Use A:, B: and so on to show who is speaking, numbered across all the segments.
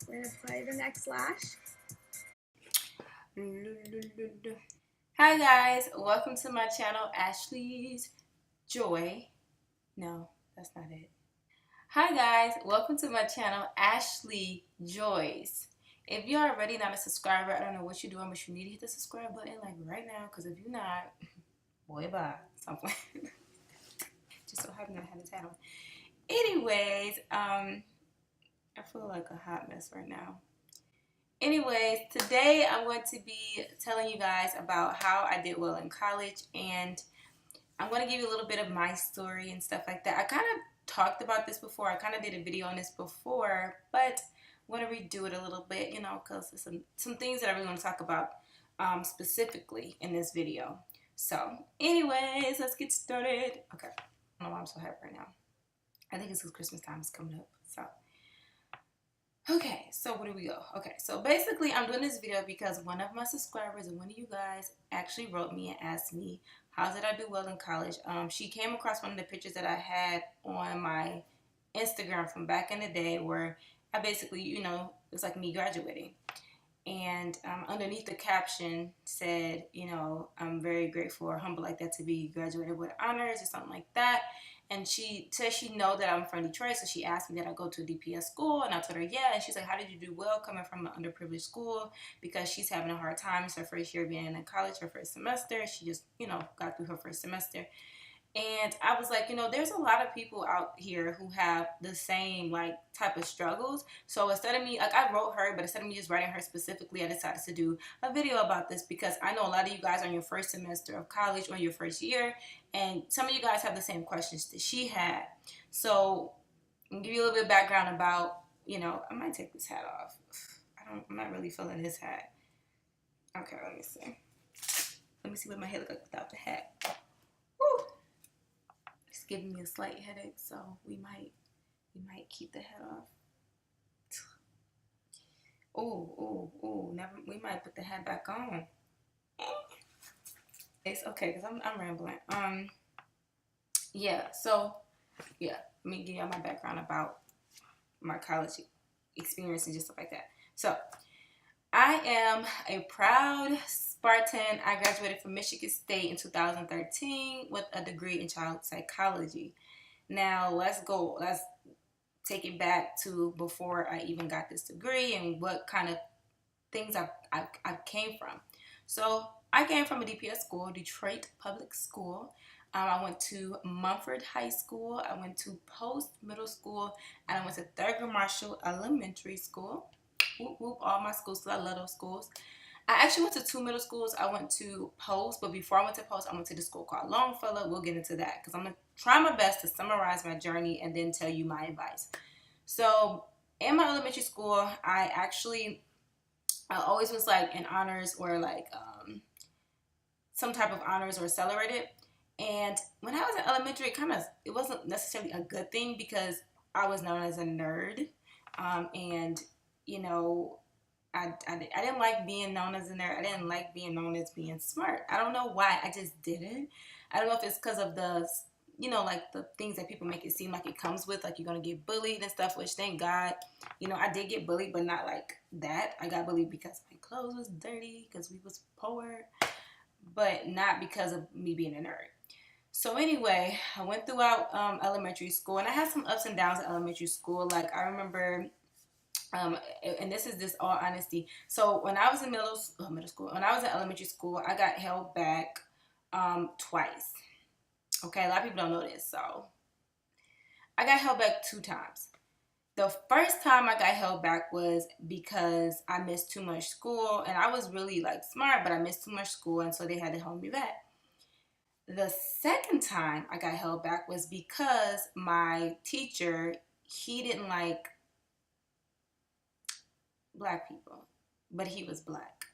A: We're gonna play the next lash.
B: Hi guys, welcome to my channel, Ashley's Joy. No, that's not it. Hi guys, welcome to my channel, Ashley Joys. If you're already not a subscriber, I don't know what you're doing, but you need to hit the subscribe button like right now, because if you're not, boy bye. Something. Just so happy I had this hat on. Anyways, I feel like a hot mess right now. Anyways, today I'm going to be telling you guys about how I did well in college, and I'm going to give you a little bit of my story and stuff like that. I kind of talked about this before. I kind of did a video on this before, but I want to redo it a little bit, you know, because there's some things that I really want to talk about specifically in this video. So, anyways, let's get started. Okay, I don't know why I'm so happy right now. I think it's because Christmas time is coming up, so. Okay, so where do we go? Okay, so basically I'm doing this video because one of my subscribers and one of you guys actually wrote me and asked me how did I do well in college. She came across one of the pictures that I had on my Instagram from back in the day where I basically, you know, it's like me graduating. And underneath the caption said, you know, I'm very grateful or humble like that to be graduated with honors or something like that. And she said she know that I'm from Detroit, so she asked me that I go to a DPS school, and I told her yeah. And she's like, how did you do well coming from an underprivileged school? Because she's having a hard time. It's her first year being in college, her first semester. She just, you know, got through her first semester. And I was like, you know, there's a lot of people out here who have the same like type of struggles. So instead of me, like I wrote her, but instead of me just writing her specifically, I decided to do a video about this because I know a lot of you guys are on your first semester of college or your first year, and some of you guys have the same questions that she had. So I'll give you a little bit of background about, you know, I might take this hat off. I'm not really feeling this hat. Okay, let me see. Let me see what my hair look like without the hat. Woo! It's giving me a slight headache, so we might keep the head off. Oh, never. We might put the hat back on. It's okay because I'm rambling. Yeah. So yeah, let me give y'all my background about my college experience and just stuff like that. So I am a proud Spartan. I graduated from Michigan State in 2013 with a degree in child psychology. Now let's take it back to before I even got this degree and what kind of things I came from. So I came from a DPS school, Detroit Public School. I went to Mumford High School. I went to Post Middle School, and I went to Thurgood Marshall Elementary School. Whoop, whoop, all my schools, so I love those schools. I actually went to two middle schools. I went to Post, but before I went to Post, I went to the school called Longfellow. We'll get into that because I'm going to try my best to summarize my journey and then tell you my advice. So in my elementary school, I always was like in honors or like some type of honors or accelerated. And when I was in elementary, it wasn't necessarily a good thing because I was known as a nerd. And, you know, I didn't like being known as a nerd. I didn't like being known as being smart. I don't know why. I just didn't. I don't know if it's because of the, you know, like the things that people make it seem like it comes with, like you're going to get bullied and stuff, which thank God, you know, I did get bullied, but not like that. I got bullied because my clothes was dirty, because we was poor, but not because of me being a nerd. So anyway, I went throughout elementary school, and I had some ups and downs in elementary school. Like I remember and this is just all honesty. So when I was in middle school, when I was in elementary school, I got held back twice. Okay, a lot of people don't know this. So I got held back 2 times. The first time I got held back was because I missed too much school, and I was really like smart, but I missed too much school, and so they had to hold me back. The second time I got held back was because my teacher, he didn't like black people, but he was black.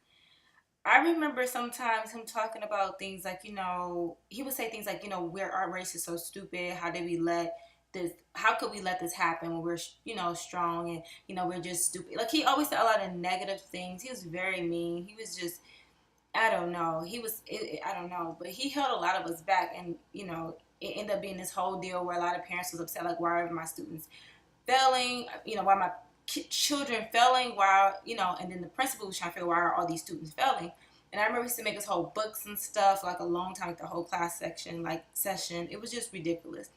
B: I remember sometimes him talking about things like, you know, he would say things like, you know, our race is so stupid. How could we let this happen when we're, you know, strong and, you know, we're just stupid. Like he always said a lot of negative things. He was very mean. He was just, I don't know. I don't know, but he held a lot of us back, and, you know, it ended up being this whole deal where a lot of parents was upset, like, why are my students failing? You know, why my children failing while, and then the principal was trying to figure out why are all these students failing. And I remember we used to make us whole books and stuff, like a long time, like the whole class session. It was just ridiculous.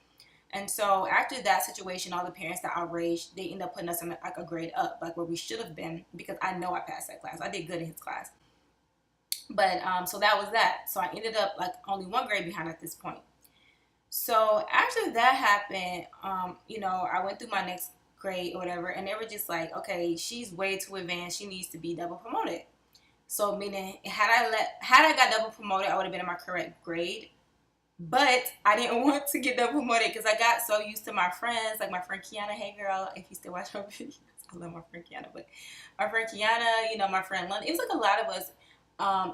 B: And so after that situation, all the parents got outraged. They ended up putting us in like a grade up, like where we should have been, because I know I passed that class. I did good in his class. But so that was that. So I ended up like only one grade behind at this point. So after that happened, I went through my next grade or whatever, and they were just like, okay, she's way too advanced. She needs to be double promoted. So meaning, had I got double promoted, I would have been in my correct grade. But I didn't want to get double promoted because I got so used to my friends, like my friend Kiana. Hey girl, if you still watch my videos, I love my friend Kiana. But my friend Kiana, my friend London, it was like a lot of us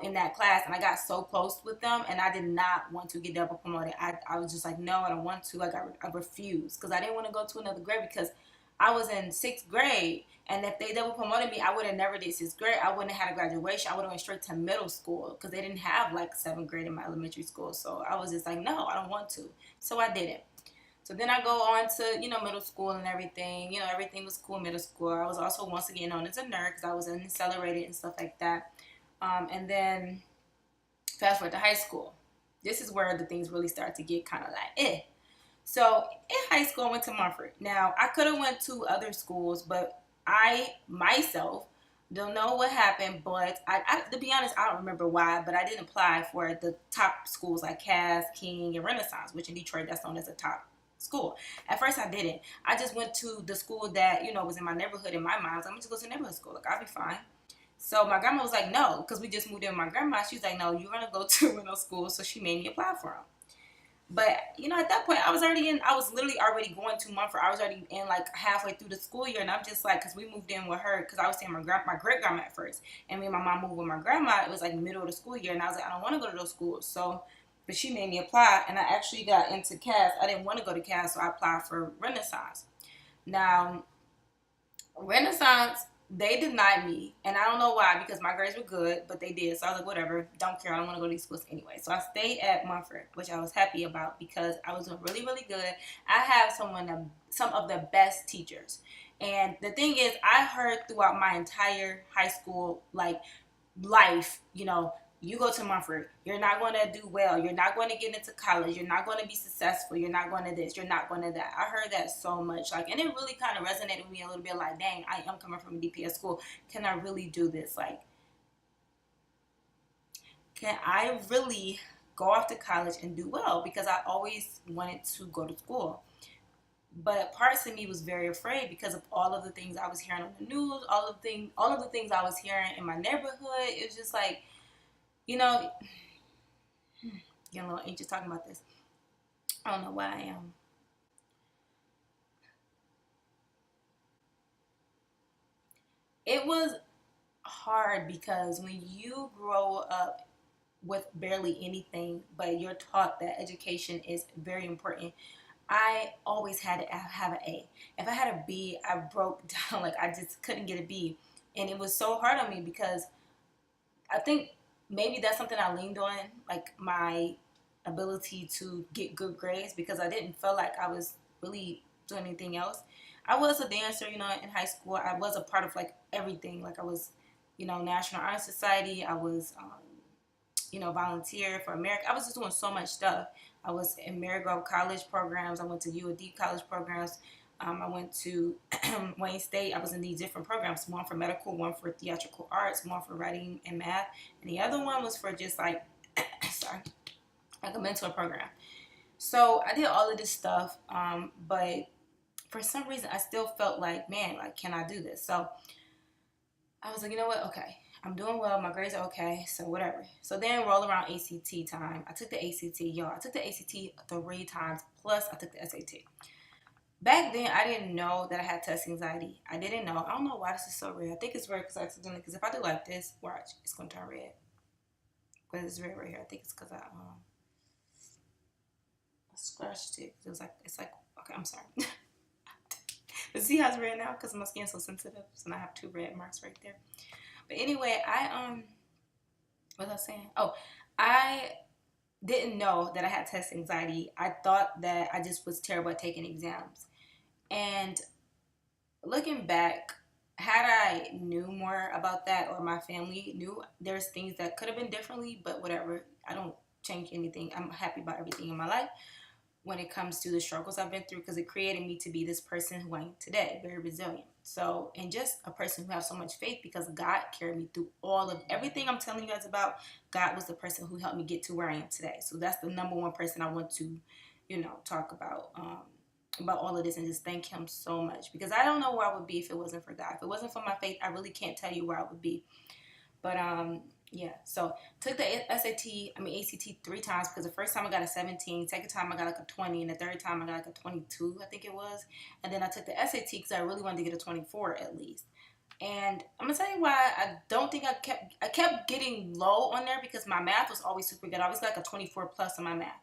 B: in that class, and I got so close with them, and I did not want to get double promoted. I was just like, no, I don't want to. I refused because I didn't want to go to another grade because I was in 6th grade, and if they double promoted me, I would have never did 6th grade. I wouldn't have had a graduation. I would have went straight to middle school because they didn't have like 7th grade in my elementary school. So I was just like, no, I don't want to. So I didn't. So then I go on to, middle school and everything. Everything was cool in middle school. I was also once again known as a nerd because I was in accelerated and stuff like that. And then fast forward to high school. This is where the things really start to get kind of like, eh. So in high school, I went to Mumford. Now, I could have went to other schools, but I, myself, don't know what happened. But to be honest, I don't remember why, but I didn't apply for the top schools like Cass, King, and Renaissance, which in Detroit, that's known as a top school. At first, I didn't. I just went to the school that, was in my neighborhood. In my mind, I was like, I'm just going to neighborhood school. Like, I'll be fine. So my grandma was like, no, because we just moved in with my grandma. She was like, no, you're going to go to middle school. So she made me apply for them. But, at that point, I was literally already going to Mumford. I was already in, like, halfway through the school year. And I'm just like, because we moved in with her, because I was seeing my great-grandma at first. And me and my mom moved with my grandma. It was, like, middle of the school year. And I was like, I don't want to go to those schools. So, but she made me apply. And I actually got into Cass. I didn't want to go to Cass, so I applied for Renaissance. Now, Renaissance, they denied me, and I don't know why, because my grades were good, but they did. So I was like, whatever, don't care. I don't want to go to these schools anyway. So I stayed at Mumford, which I was happy about because I was doing really, really good. I have some of the best teachers. And the thing is, I heard throughout my entire high school, like, life, you go to Mumford, you're not going to do well. You're not going to get into college. You're not going to be successful. You're not going to this. You're not going to that. I heard that so much. Like, and it really kind of resonated with me a little bit. Like, dang, I am coming from a DPS school. Can I really do this? Like, can I really go off to college and do well? Because I always wanted to go to school. But parts of me was very afraid because of all of the things I was hearing on the news, all of the things I was hearing in my neighborhood. It was just like, getting a little anxious talking about this. I don't know why I am. It was hard because when you grow up with barely anything, but you're taught that education is very important, I always had to have an A. If I had a B, I broke down. Like, I just couldn't get a B. And it was so hard on me because I think maybe that's something I leaned on, like my ability to get good grades, because I didn't feel like I was really doing anything else. I was a dancer, in high school. I was a part of like everything. Like I was, National Honor Society. I was, volunteer for America. I was just doing so much stuff. I was in Marygrove College programs. I went to UAD college programs. I went to Wayne State. I was in these different programs, one for medical, one for theatrical arts, one for writing and math, and the other one was for just like, like a mentor program. So I did all of this stuff, but for some reason I still felt like, man, like, can I do this? So I was like, you know what? Okay, I'm doing well. My grades are okay, so whatever. So then roll around ACT time. I took the ACT, y'all. I took the ACT 3 times, plus I took the SAT. Back then, I didn't know that I had test anxiety. I didn't know. I don't know why this is so red. I think it's red because I accidentally, because if I do like this, watch, it's going to turn red. But it's red right here. I think it's because I scratched it. It's like, okay, I'm sorry. But see how it's red now? Because my skin's so sensitive. So now I have 2 red marks right there. But anyway, what was I saying? Oh, I didn't know that I had test anxiety. I thought that I just was terrible at taking exams. And looking back, had I knew more about that, or my family knew, there's things that could have been differently, but whatever. I don't change anything. I'm happy about everything in my life when it comes to the struggles I've been through, because it created me to be this person who I am today, very resilient. So, and just a person who has so much faith, because God carried me through all of everything I'm telling you guys about. God was the person who helped me get to where I am today. So that's the number one person I want to, talk about all of this, and just thank him so much, because I don't know where I would be if it wasn't for God. If it wasn't for my faith, I really can't tell you where I would be. But yeah, so took the ACT 3 times, because the first time I got a 17, second time I got like a 20, and the third time I got like a 22, I think it was. And then I took the SAT because I really wanted to get a 24 at least. And I'm gonna tell you why I don't think I kept getting low on there, because my math was always super good. I always got like a 24 plus on my math.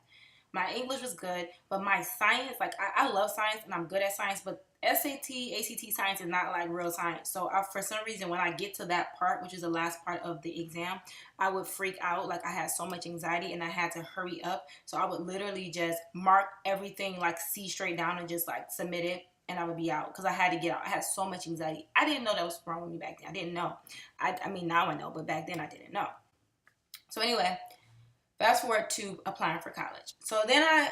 B: My English was good, but my science, like I love science and I'm good at science, but SAT, ACT science is not like real science. So for some reason, when I get to that part, which is the last part of the exam, I would freak out. Like I had so much anxiety and I had to hurry up. So I would literally just mark everything like C straight down and just like submit it, and I would be out because I had to get out. I had so much anxiety. I didn't know that was wrong with me back then. I didn't know. I mean, now I know, but back then I didn't know. So anyway, fast forward to applying for college. So then I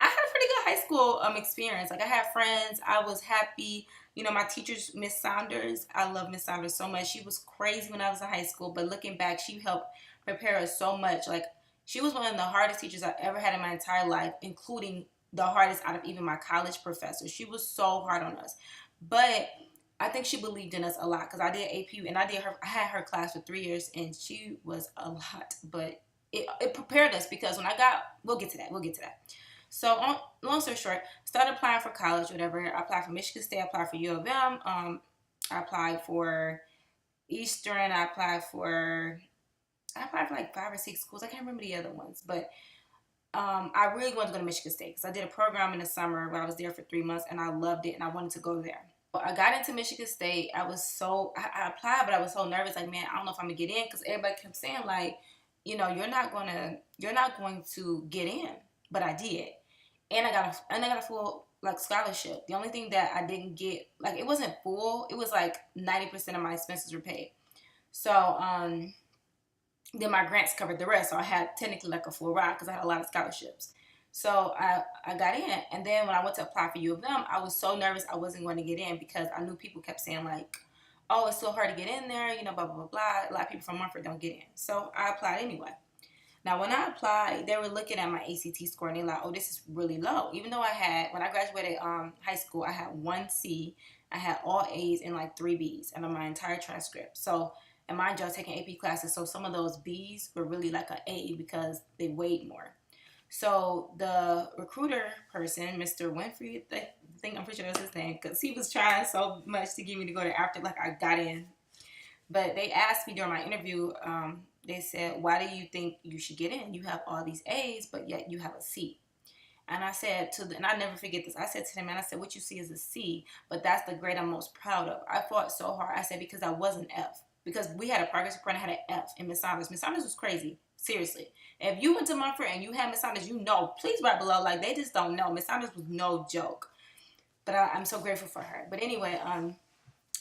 B: had a pretty good high school experience. Like I had friends. I was happy. My teachers, Miss Saunders, I love Miss Saunders so much. She was crazy when I was in high school, but looking back, she helped prepare us so much. Like she was one of the hardest teachers I've ever had in my entire life, including the hardest out of even my college professors. She was so hard on us. But I think she believed in us a lot, because I did AP and I had her class for 3 years, and she was a lot. But it prepared us, because we'll get to that. So, long story short, started applying for college, whatever. I applied for Michigan State, I applied for U of M, I applied for Eastern, I applied for like 5 or 6 schools. I can't remember the other ones, but I really wanted to go to Michigan State, because I did a program in the summer where I was there for 3 months, and I loved it, and I wanted to go there. I got into Michigan State. I applied, but I was so nervous. Like, man, I don't know if I'm gonna get in, because everybody kept saying like, you're not going to get in. But I did, and I got a full like scholarship. The only thing that I didn't get, like, it wasn't full. It was like 90% of my expenses were paid. So then my grants covered the rest. So I had technically like a full ride, because I had a lot of scholarships. So I got in. And then when I went to apply for U of M, I was so nervous I wasn't going to get in, because I knew people kept saying like, oh, it's so hard to get in there, blah, blah, blah, blah. A lot of people from Mumford don't get in. So I applied anyway. Now, when I applied, they were looking at my ACT score, and they're like, oh, this is really low. Even though when I graduated high school, I had 1C, I had all A's and like 3 B's and on my entire transcript. So, and mind you, I was taking AP classes, so some of those B's were really like an A, because they weighed more. So the recruiter person, Mr. Winfrey, I think I'm pretty sure that's his name, because he was trying so much to get me to go there after like I got in. But they asked me during my interview, they said, why do you think you should get in? You have all these A's, but yet you have a C. And I said and I never forget this, I said to them, and I said, what you see is a C, but that's the grade I'm most proud of. I fought so hard. I said, because I was an F. Because we had a progress report and I had an F in Miss Saunders. Miss Saunders was crazy. Seriously. If you went to Mumford and you had Miss Saunders, please write below. Like, they just don't know. Miss Saunders was no joke. But I'm so grateful for her. But anyway,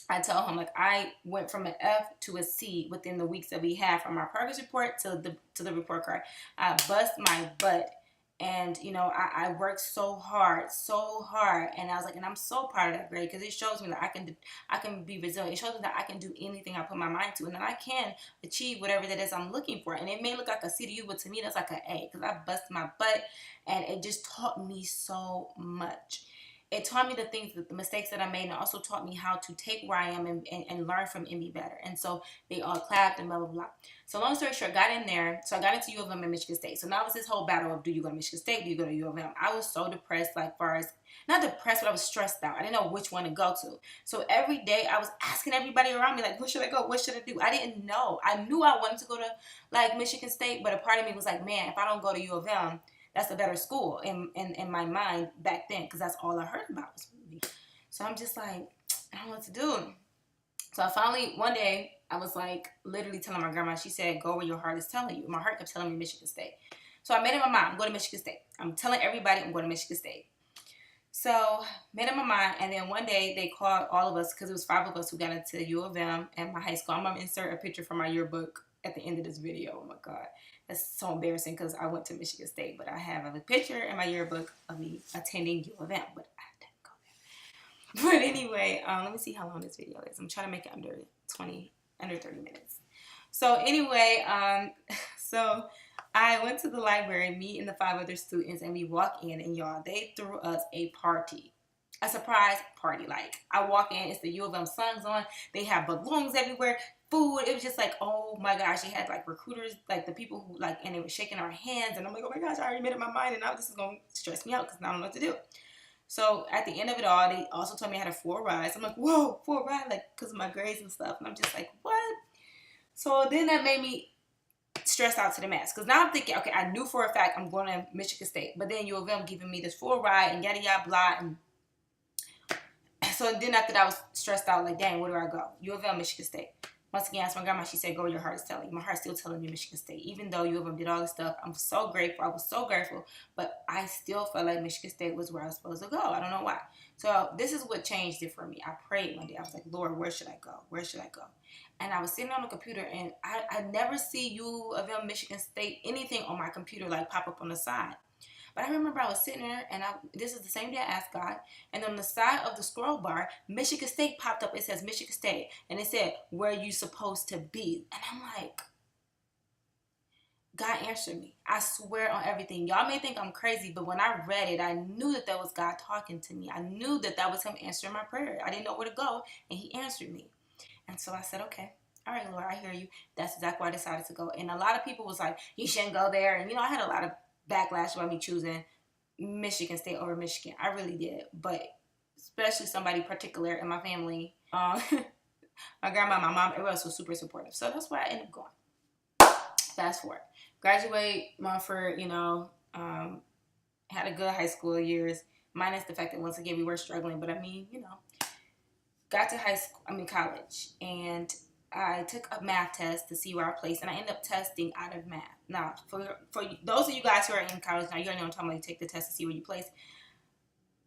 B: I tell him, like, I went from an F to a C within the weeks that we had from our progress report to the report card. I bust my butt. And, I worked so hard. And I was like, and I'm so proud of that grade, because it shows me that I can be resilient. It shows me that I can do anything I put my mind to, and that I can achieve whatever that is I'm looking for. And it may look like a C to you, but to me, that's like an A, because I busted my butt, and it just taught me so much. It taught me the mistakes that I made, and it also taught me how to take where I am and learn from and be better. And so they all clapped and blah, blah, blah. So long story short, got in there. So I got into U of M and Michigan State. So now it was this whole battle of, do you go to Michigan State? Do you go to U of M? I was so depressed, not depressed, but I was stressed out. I didn't know which one to go to. So every day I was asking everybody around me, like, where should I go? What should I do? I didn't know. I knew I wanted to go to like Michigan State, but a part of me was like, man, if I don't go to U of M, that's a better school in my mind back then, because that's all I heard about was movie. So I'm just like, I don't know what to do. So I finally, one day, I was like literally telling my grandma, she said, go where your heart is telling you. My heart kept telling me Michigan State. So I made up my mind, I'm going to Michigan State. I'm telling everybody I'm going to Michigan State. So made up my mind, and then one day they called all of us because it was 5 of us who got into U of M and my high school. I'm gonna insert a picture from my yearbook at the end of this video. Oh my god, that's so embarrassing because I went to Michigan State, but I have a picture in my yearbook of me attending U of M, but I didn't go there. But anyway, let me see how long this video is. I'm trying to make it under 30 minutes. So anyway, so I went to the library, me and the 5 other students, and we walk in, and y'all, they threw us a party. A surprise party. Like, I walk in, it's the U of M songs on, they have balloons everywhere, food. It was just like, oh my gosh, they had like recruiters, like the people who like, and they were shaking our hands, and I'm like, oh my gosh, I already made up my mind, and now this is going to stress me out because I don't know what to do. So at the end of it all, they also told me I had a 4 rides. I'm like, whoa, 4 rides, like, because of my grades and stuff, and I'm just like, what? So then that made me stressed out to the max, because now I'm thinking, okay, I knew for a fact I'm going to Michigan State, but then U of M giving me this 4 ride and yada yada blah, and so then after that I was stressed out, like, dang, where do I go? U of M, Michigan State. Once again, I asked my grandma, she said, go where your heart is telling you. My heart's still telling me Michigan State, even though U of M did all this stuff. I'm so grateful. I was so grateful, but I still felt like Michigan State was where I was supposed to go. I don't know why. So this is what changed it for me. I prayed one day. I was like, Lord, where should I go? Where should I go? And I was sitting on the computer, and I never see U of M, Michigan State, anything on my computer like pop up on the side. But I remember I was sitting there, and this is the same day I asked God, and on the side of the scroll bar, Michigan State popped up. It says Michigan State, and it said, where you supposed to be? And I'm like, God answered me. I swear on everything. Y'all may think I'm crazy, but when I read it, I knew that was God talking to me. I knew that was him answering my prayer. I didn't know where to go, and he answered me. And so I said, okay, all right, Lord, I hear you. That's exactly why I decided to go. And a lot of people was like, you shouldn't go there. And, I had a lot of backlash about me choosing Michigan State over Michigan. I really did. But especially somebody particular in my family, my grandma, my mom, everyone else was super supportive. So that's why I ended up going. Fast forward. Graduate Montfort, had a good high school years, minus the fact that once again we were struggling. But I mean, got to college, and I took a math test to see where I placed, and I ended up testing out of math. Now, for those of you guys who are in college now, you already know what I'm talking about. You take the test to see where you place.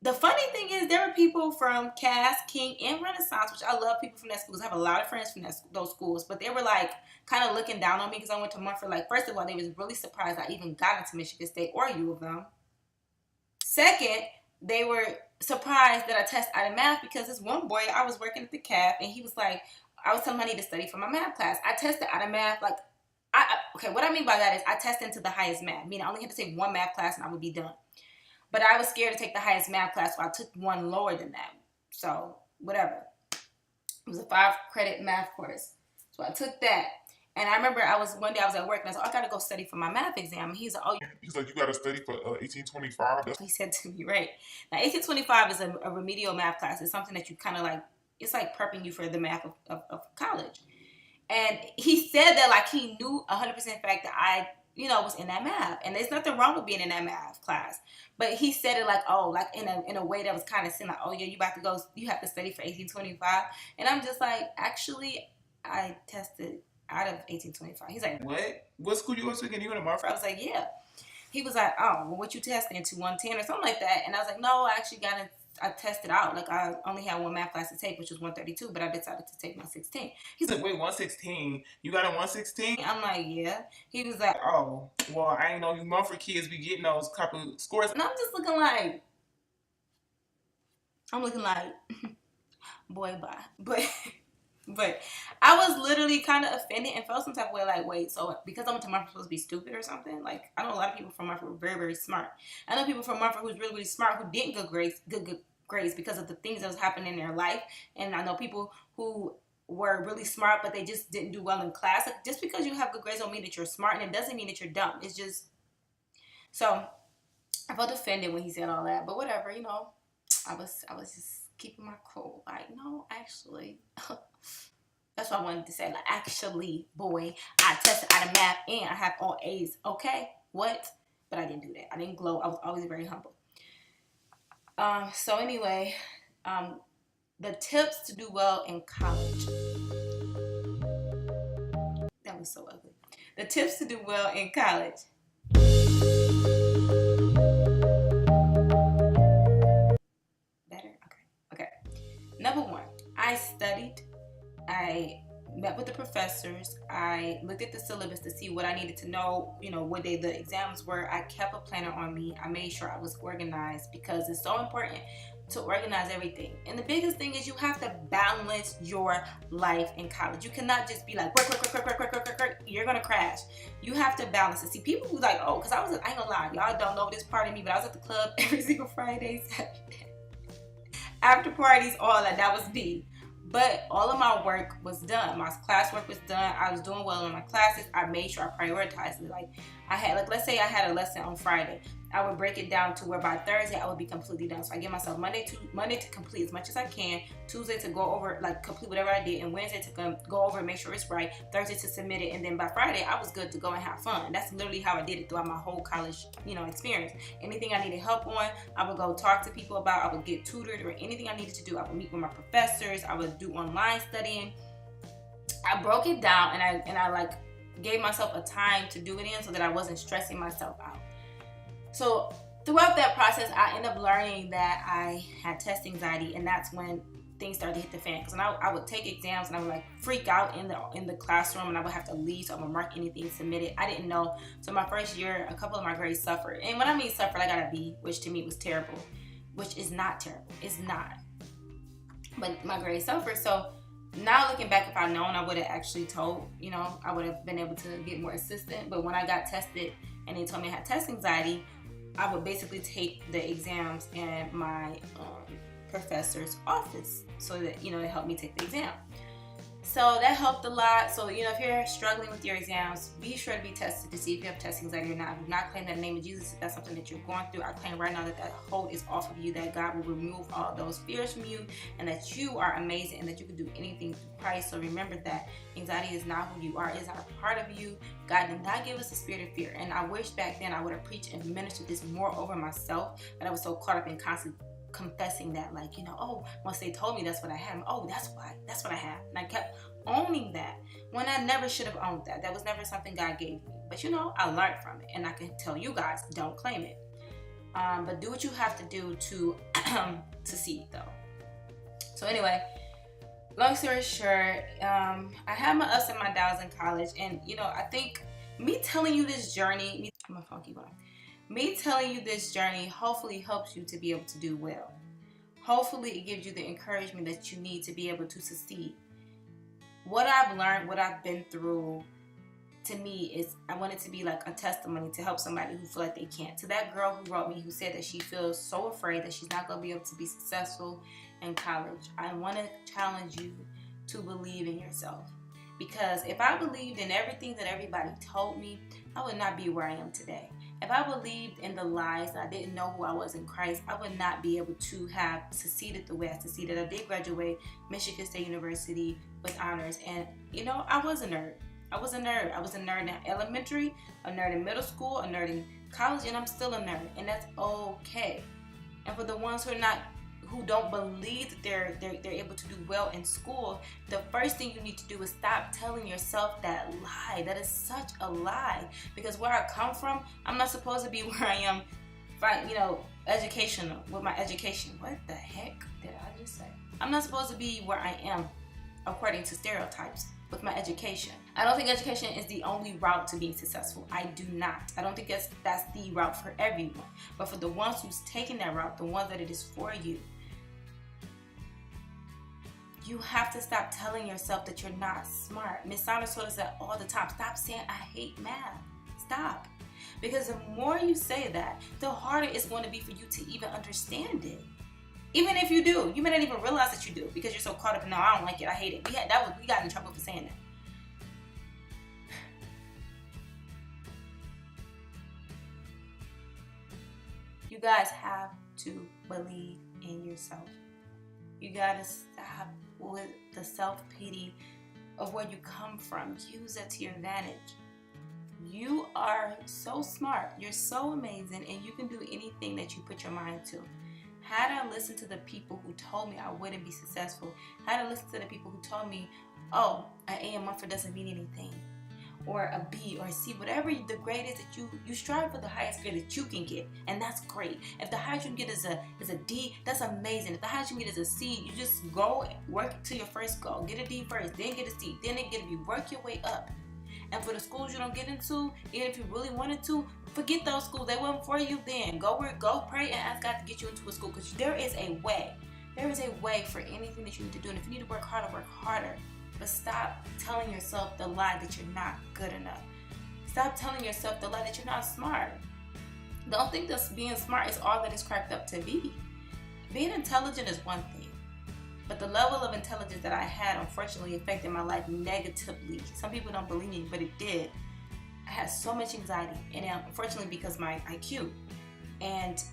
B: The funny thing is, there were people from Cass, King, and Renaissance, which I love people from that schools. I have a lot of friends from those schools, but they were like kind of looking down on me because I went to Montfort. Like, first of all, they was really surprised I even got into Michigan State or U of M. Second, they were surprised that I tested out of math because this one boy, I was working at the CAF, and he was like, I was telling him I need to study for my math class. I tested out of math, like, okay, what I mean by that is I tested into the highest math, meaning I only had to take 1 math class and I would be done. But I was scared to take the highest math class, so I took one lower than that. So, whatever. It was a 5-credit math course. So I took that. And I remember one day I was at work, and I was like, I got to go study for my math exam. And he's like,
C: He's like, you got to study for 1825.
B: He said to me, right. Now, 1825 is a remedial math class. It's something that you kind of like, it's like prepping you for the math of college. And he said that like he knew 100% fact that I, was in that math. And there's nothing wrong with being in that math class. But he said it like, oh, like in a way that was kind of saying like, oh, yeah, you have to study for 1825. And I'm just like, actually, I tested out of 1825. He's like,
C: what school you go to again? You in a Montfort?
B: I was like, yeah. He was like, oh, well, what you testing to 110 or something like that? And I was like, no, I actually I tested out. Like, I only had 1 math class to take, which was 132, but I decided to take 116.
C: He's like, wait, 116? You got a 116?
B: I'm like, yeah. He was like,
C: oh, well, I ain't know you Montfort kids be getting those couple scores.
B: And I'm just looking like, boy, bye. But I was literally kind of offended and felt some type of way like, wait, so because I went to Montfort, I'm supposed to be stupid or something? Like, I know a lot of people from Montfort were very, very smart. I know people from Montfort who's really, really smart who didn't get good grades because of the things that was happening in their life. And I know people who were really smart, but they just didn't do well in class. Like, just because you have good grades don't mean that you're smart, and it doesn't mean that you're dumb. It's just, so I felt offended when he said all that, but whatever, I was just keeping my cool. Like, no, actually, that's what I wanted to say. Like, actually, boy, I tested out of math and I have all A's. Okay, what? But I didn't do that. I didn't glow. I was always very humble. So anyway, the tips to do well in college. That was so ugly. The tips to do well in college. studied. I met with the professors. I looked at the syllabus to see what I needed to know, what day the exams were. I kept a planner on me. I made sure I was organized because it's so important to organize everything. And the biggest thing is you have to balance your life in college. You cannot just be like, work. You're going to crash. You have to balance it. See, people who like, oh, because I ain't gonna lie, y'all don't know this part of me, but I was at the club every single Friday, Saturday. After parties, all that was me. But all of my work was done. My classwork was done. I was doing well in my classes. I made sure I prioritized it. Like I had, let's say I had a lesson on Friday. I would break it down to where by Thursday I would be completely done. So I give myself Monday to complete as much as I can, Tuesday to go over, like complete whatever I did, and Wednesday to go over and make sure it's right, Thursday to submit it, and then by Friday I was good to go and have fun. That's literally how I did it throughout my whole college, experience. Anything I needed help on, I would go talk to people about. I would get tutored, or anything I needed to do, I would meet with my professors. I would do online studying. I broke it down, and I like gave myself a time to do it in so that I wasn't stressing myself out. So throughout that process, I ended up learning that I had test anxiety, and that's when things started to hit the fan. Because I would take exams and I would like freak out in the classroom, and I would have to leave, so I would mark anything submitted. I didn't know. So my first year, a couple of my grades suffered. And when I mean suffered, I got a B, which to me was terrible, which is not terrible. It's not. But my grades suffered. So now looking back, if I'd known, I would have actually told, I would have been able to get more assistant. But when I got tested and they told me I had test anxiety, I would basically take the exams in my professor's office so that, it helped me take the exam. So that helped a lot. So, if you're struggling with your exams, be sure to be tested to see if you have test anxiety or not. I do not claim that in the name of Jesus. If that's something that you're going through, I claim right now that hold is off of you, that God will remove all those fears from you, and that you are amazing, and that you can do anything through Christ. So remember that anxiety is not who you are. It's not a part of you. God did not give us a spirit of fear. And I wish back then I would have preached and ministered this more over myself, but I was so caught up in constant confessing that, like, once they told me that's what I had, that's what I have. And I kept owning that when I never should have owned that. That was never something God gave me. But I learned from it, and I can tell you guys, don't claim it. But do what you have to do to succeed, though. So anyway, long story short, I had my ups and my downs in college, and I think me telling you this journey, me telling you this journey hopefully helps you to be able to do well. Hopefully it gives you the encouragement that you need to be able to succeed. What I've learned, what I've been through, to me is I want it to be like a testimony to help somebody who feel like they can't. To that girl who wrote me, who said that she feels so afraid that she's not going to be able to be successful in college, I want to challenge you to believe in yourself. Because if I believed in everything that everybody told me, I would not be where I am today. If I believed in the lies and I didn't know who I was in Christ, I would not be able to have succeeded the way I succeeded. I did graduate Michigan State University with honors, and I was a nerd. I was a nerd in elementary, a nerd in middle school, a nerd in college, and I'm still a nerd, and that's okay. And for the ones who don't believe that they're able to do well in school, the first thing you need to do is stop telling yourself that lie. That is such a lie. Because where I come from, I'm not supposed to be where I am, educational, with my education. What the heck did I just say? I'm not supposed to be where I am according to stereotypes with my education. I don't think education is the only route to being successful. I do not. I don't think that's the route for everyone. But for the ones who's taking that route, the ones that it is for you, you have to stop telling yourself that you're not smart. Miss Saunders told us that all the time. Stop saying, I hate math. Stop. Because the more you say that, the harder it's going to be for you to even understand it. Even if you do, you may not even realize that you do because you're so caught up in, no, I don't like it, I hate it. We got in trouble for saying that. You guys have to believe in yourself. You gotta stop with the self-pity of where you come from. Use that to your advantage. You are so smart. You're so amazing, and you can do anything that you put your mind to. Had I listened to the people who told me I wouldn't be successful, had I listened to the people who told me, oh, an A in Mumford doesn't mean anything, or a B or a C, whatever the grade is that you strive for the highest grade that you can get, and that's great. If the highest you can get is a D, that's amazing. If the highest you can get is a C, you just go work to your first goal. Get a D first, then get a C, then get a B. Work your way up. And for the schools you don't get into, even if you really wanted to, forget those schools. They weren't for you then. Go pray and ask God to get you into a school, because there is a way. There is a way for anything that you need to do. And if you need to work harder, work harder. But stop telling yourself the lie that you're not good enough. Stop telling yourself the lie that you're not smart. Don't think that being smart is all that it's cracked up to be. Being intelligent is one thing, but the level of intelligence that I had unfortunately affected my life negatively. Some people don't believe me, but it did. I had so much anxiety, and unfortunately because of my IQ. And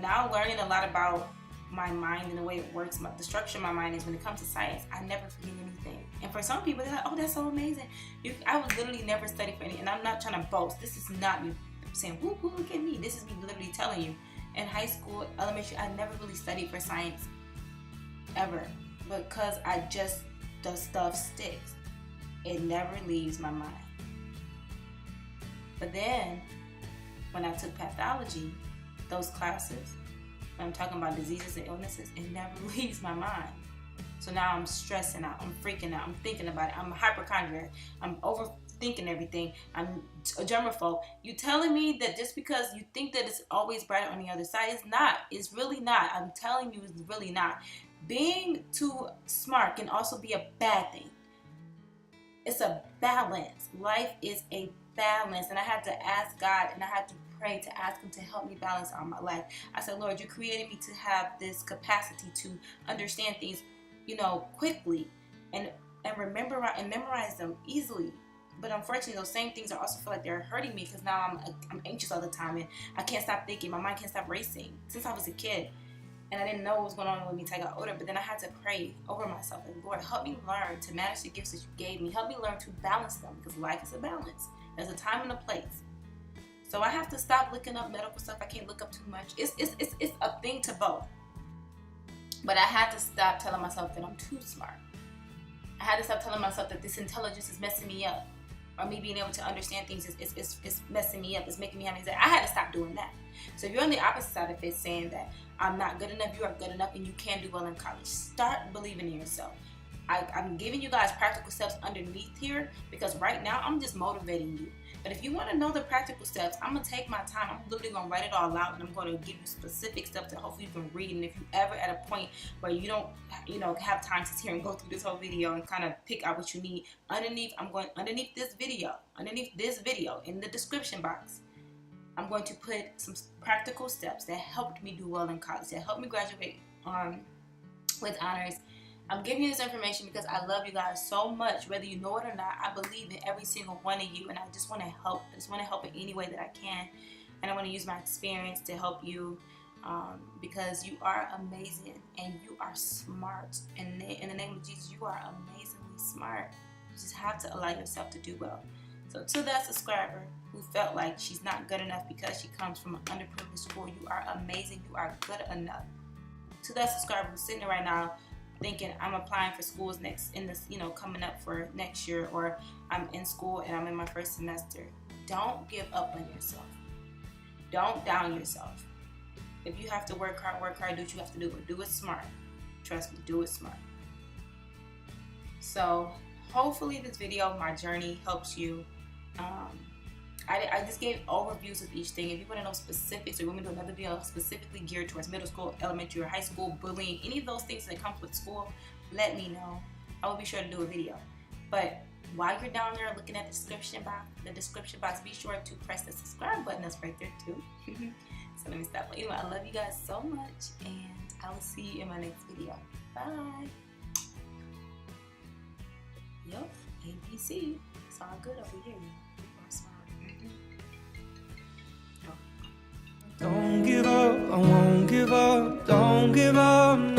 B: now learning a lot about my mind and the way it works, the structure of my mind is when it comes to science, I never forget anything. And for some people, they're like, oh, that's so amazing. I would literally never study for anything. And I'm not trying to boast. This is not me saying, woo, look at me. This is me literally telling you. In high school, elementary, I never really studied for science ever, because the stuff sticks. It never leaves my mind. But then when I took pathology, those classes, I'm talking about diseases and illnesses, it never leaves my mind. So now I'm stressing out, I'm freaking out, I'm thinking about it, I'm a hypochondriac, I'm overthinking everything, I'm a germaphobe. You telling me that just because you think that it's always brighter on the other side, it's not. It's really not. I'm telling you, it's really not. Being too smart can also be a bad thing. It's a balance. Life is a balance. And I had to ask God, and I had to pray to ask Him to help me balance out my life. I said, Lord, you created me to have this capacity to understand things, quickly and memorize them easily. But unfortunately, those same things I also feel like they're hurting me, because now I'm anxious all the time, and I can't stop thinking. My mind can't stop racing since I was a kid. And I didn't know what was going on with me until I got older. But then I had to pray over myself. Like, Lord, help me learn to manage the gifts that you gave me. Help me learn to balance them, because life is a balance. There's a time and a place. So I have to stop looking up medical stuff. I can't look up too much. It's a thing to both. But I had to stop telling myself that I'm too smart. I had to stop telling myself that this intelligence is messing me up, or me being able to understand things is messing me up. It's making me have anxiety. I had to stop doing that. So if you're on the opposite side of it, saying that I'm not good enough, you are good enough, and you can do well in college, start believing in yourself. I'm giving you guys practical steps underneath here, because right now I'm just motivating you. But if you want to know the practical steps, I'm going to take my time. I'm literally going to write it all out, and I'm going to give you specific steps that hopefully you can read. And if you ever at a point where you don't, have time to sit here and go through this whole video and kind of pick out what you need, underneath this video in the description box, I'm going to put some practical steps that helped me do well in college, that helped me graduate with honors. I'm giving you this information because I love you guys so much. Whether you know it or not, I believe in every single one of you, and I just want to help. I just want to help in any way that I can, and I want to use my experience to help you, because you are amazing and you are smart. And in the name of Jesus, you are amazingly smart. You just have to allow yourself to do well. So to that subscriber who felt like she's not good enough because she comes from an underprivileged school, you are amazing. You are good enough. To that subscriber who's sitting there right now thinking, I'm applying for schools coming up for next year, or I'm in school and I'm in my first semester, don't give up on yourself. Don't down yourself. If you have to work hard, do what you have to do, but do it smart. Trust me, do it smart. So hopefully this video, my journey, helps you. I just gave overviews of each thing. If you want to know specifics, or you want me to do another video specifically geared towards middle school, elementary, or high school, bullying, any of those things that come with school, let me know. I will be sure to do a video. But while you're down there looking at the description box, be sure to press the subscribe button that's right there too. So let me stop. Anyway, I love you guys so much, and I will see you in my next video. Bye. Yep, ABC. It's all good over here.
D: Don't give up, I won't give up, don't give up.